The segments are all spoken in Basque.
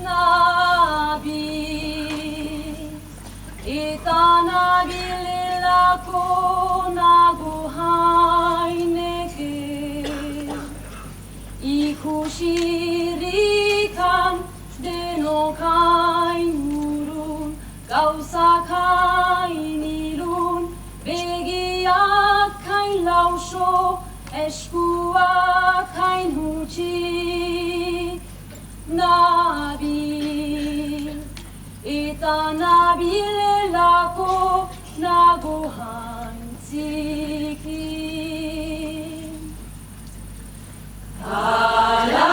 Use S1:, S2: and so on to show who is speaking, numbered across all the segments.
S1: Nabi itanagililako naguhaineke ikusirikan denokain urun gauzakain irun begiak kain lauso eskuak kain hutsik Nabil eta nabilelako nagohantzikin Hala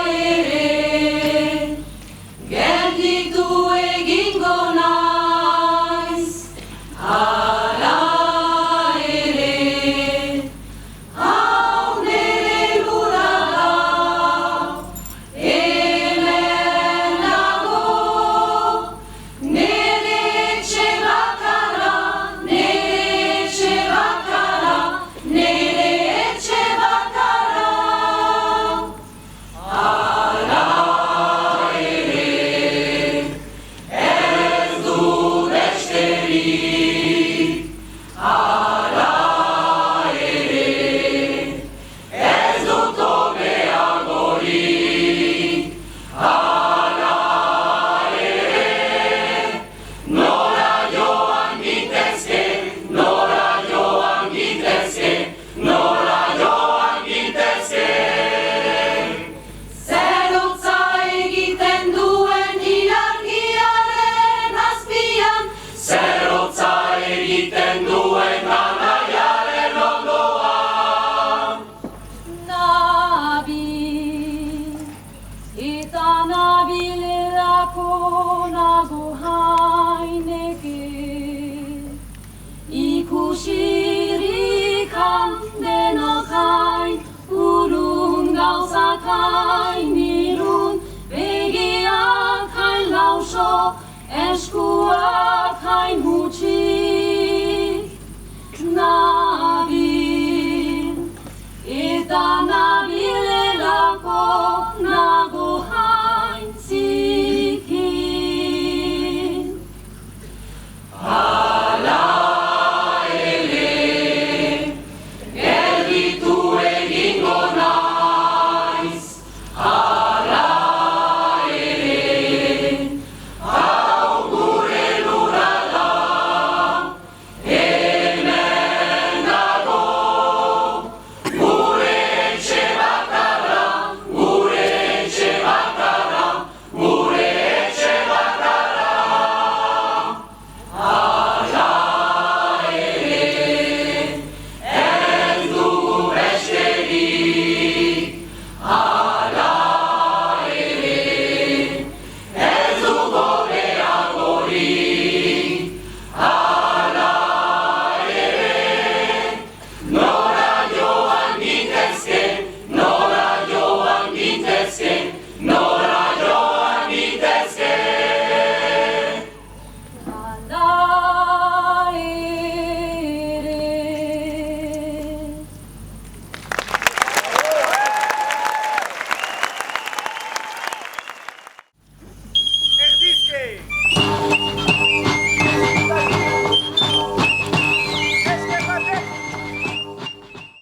S1: ere gelditu egingo naiz Hala ere hau nere lura da hemen nago nere etxe bakarra nere etxe bakarra nere etxe bakarra Hala ere ez du besterik Hala ere ez dut hobeagorik Hala ere nora joan gintezke nora joan gintezke nora joan gintezke Zer hotza egiten duen ilargiaren azpian Zer hotza egiten duen anaiaren ondoan Nabil eta nabilelako nagohaineke ikusirikan denokain urun gauzakain irun begiak hain lauso eskuak hain